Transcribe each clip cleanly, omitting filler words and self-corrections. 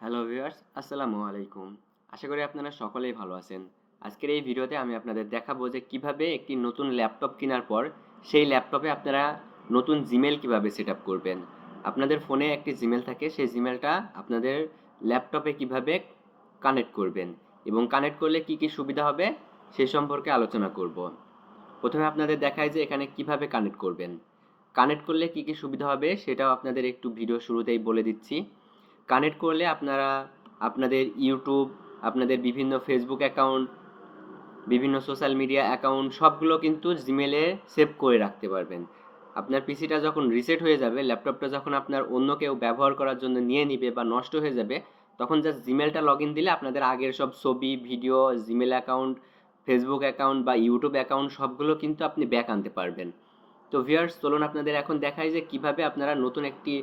Hello viewers, আসসালামু আলাইকুম। আশা করি আপনারা সকলেই ভালো আছেন। আজকের এই ভিডিওতে আমি আপনাদের দেখাবো যে কিভাবে একটি নতুন ল্যাপটপ কেনার পর সেই ল্যাপটপে আপনারা নতুন জিমেইল কিভাবে সেটআপ করবেন। আপনাদের ফোনে একটি জিমেইল থাকে, সেই জিমেইলটা আপনাদের ল্যাপটপে কিভাবে কানেক্ট করবেন এবং কানেক্ট করলে কি কি সুবিধা হবে সে সম্পর্কে আলোচনা করব। প্রথমে আপনাদের দেখাই যে এখানে কিভাবে কানেক্ট করবেন। কানেক্ট করলে কি কি সুবিধা হবে সেটাও আপনাদের একটু ভিডিও শুরুতেই বলে দিচ্ছি। কানেক্ট করলে আপনারা আপনাদের ইউটিউব, আপনাদের বিভিন্ন ফেসবুক অ্যাকাউন্ট, বিভিন্ন সোশ্যাল মিডিয়া অ্যাকাউন্ট সবগুলো কিন্তু জিমেলে সেভ করে রাখতে পারবেন। আপনার পিসিটা যখন রিসেট হয়ে যাবে, ল্যাপটপটা যখন আপনার অন্য কেউ ব্যবহার করার জন্য নিয়ে নিবে বা নষ্ট হয়ে যাবে, তখন জাস্ট জিমেলটা লগ ইন দিলে আপনাদের আগের সব ছবি, video, Gmail account, Facebook account বা ইউটিউব অ্যাকাউন্ট সবগুলো কিন্তু আপনি ব্যাক আনতে পারবেন। তো ভিউয়ার্স, চলুন আপনাদের এখন দেখাই যে কিভাবে আপনারা নতুন একটি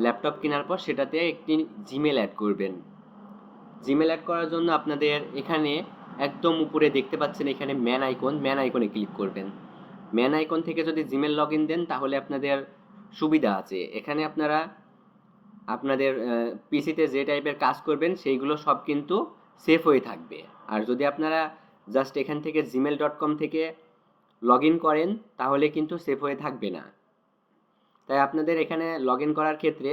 ল্যাপটপ কেনার পর সেটাতে একটি জিমেল অ্যাড করবেন। জিমেল অ্যাড করার জন্য আপনাদের এখানে একদম উপরে দেখতে পাচ্ছেন এখানে ম্যান আইকনে ক্লিক করবেন। ম্যান আইকন থেকে যদি জিমেল লগ ইন দেন তাহলে আপনাদের সুবিধা আছে। এখানে আপনারা আপনাদের পিসিতে যে টাইপের কাজ করবেন সেইগুলো সব কিন্তু সেভ হয়ে থাকবে। আর যদি আপনারা জাস্ট এখান থেকে gmail.com থেকে লগ ইন করেন তাহলে কিন্তু সেভ হয়ে থাকবে না। তাই আপনাদের এখানে লগ ইন করার ক্ষেত্রে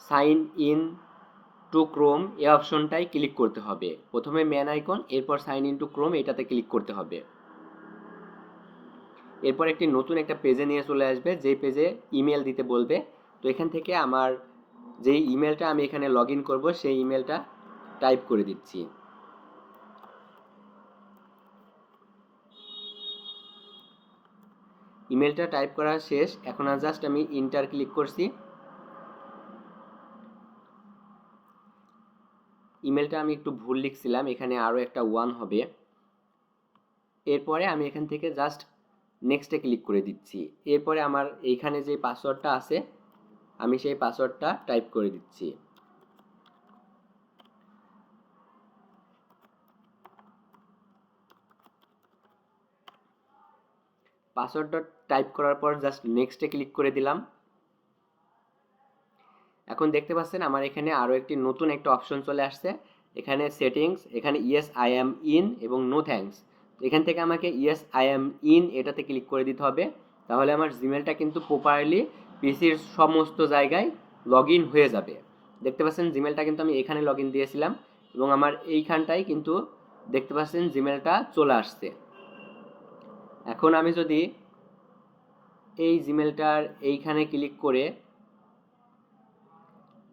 সাইন ইন টু ক্রোম এই অপশনটাই ক্লিক করতে হবে। প্রথমে ম্যান আইকন, এরপর সাইন ইন টু ক্রোম এটাতে ক্লিক করতে হবে। এরপর একটি নতুন একটা পেজে নিয়ে চলে আসবে, যেই পেজে ইমেল দিতে বলবে। তো এখান থেকে আমার যেই ইমেলটা আমি এখানে লগ ইন করবো সেই ইমেলটা টাইপ করে দিচ্ছি। ইমেলটা টাইপ করা শেষ, এখন আর জাস্ট আমি ইন্টার ক্লিক করছি। ইমেলটা আমি একটু ভুল লিখছিলাম, এখানে আরও একটা 1 হবে। এরপরে আমি এখান থেকে জাস্ট নেক্সটে ক্লিক করে দিচ্ছি। এরপরে আমার এইখানে যে পাসওয়ার্ডটা আছে আমি সেই পাসওয়ার্ডটা টাইপ করে দিচ্ছি। পাসওয়ার্ডটা টাইপ করার পর জাস্ট নেক্সটে ক্লিক করে দিলাম। এখন দেখতে পাচ্ছেন আমার এখানে আরও একটি নতুন একটা অপশন চলে আসছে। এখানে সেটিংস, এখানে ইয়েস আই অ্যাম ইন এবং নো থ্যাঙ্কস। এখান থেকে আমাকে ইয়েস আই অ্যাম ইন এটাতে ক্লিক করে দিতে হবে। তাহলে আমার জিমেলটা কিন্তু প্রপারলি পিসির সমস্ত জায়গায় লগ ইন হয়ে যাবে। দেখতে পাচ্ছেন জিমেলটা কিন্তু আমি এখানে লগ ইন দিয়েছিলাম এবং আমার এইখানটাই কিন্তু দেখতে পাচ্ছেন জিমেলটা চলে আসছে। এখন আমি যদি এই জিমেলটার এইখানে ক্লিক করে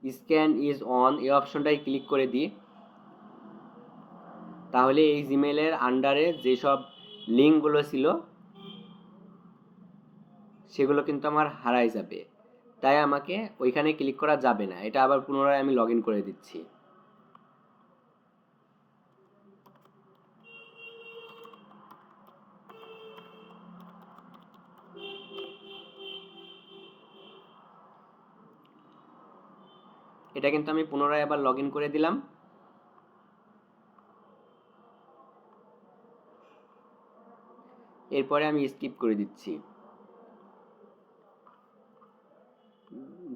স্ক্যান ইজ অন এই অপশনটাই ক্লিক করে দিই, তাহলে এই জিমেলের আন্ডারে যেসব লিঙ্কগুলো ছিল সেগুলো কিন্তু আমার হারাই যাবে। তাই আমাকে ওইখানে ক্লিক করা যাবে না, এটা আবার পুনরায় আমি লগ ইন করে দিচ্ছি। এটা কিন্তু আমি পুনরায় আবার লগ ইন করে দিলাম। এরপরে আমি স্কিপ করে দিচ্ছি।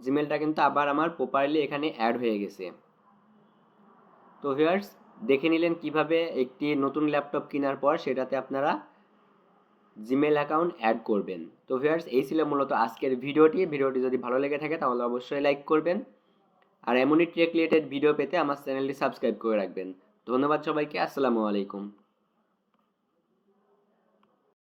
জিমেলটা কিন্তু আবার আমার প্রপারলি এখানে অ্যাড হয়ে গেছে। তো ভিউয়ার্স, দেখে নিলেন কিভাবে একটি নতুন ল্যাপটপ কেনার পর সেটাতে আপনারা জিমেল অ্যাকাউন্ট অ্যাড করবেন। তো ভিউয়ার্স, এই ছিল মূলত আজকের ভিডিওটি যদি ভালো লেগে থাকে তাহলে অবশ্যই লাইক করবেন আর এমনই টেক রিলেটেড ভিডিও পেতে আমার চ্যানেলটি সাবস্ক্রাইব করে রাখবেন। ধন্যবাদ সবাইকে, আসসালামু আলাইকুম।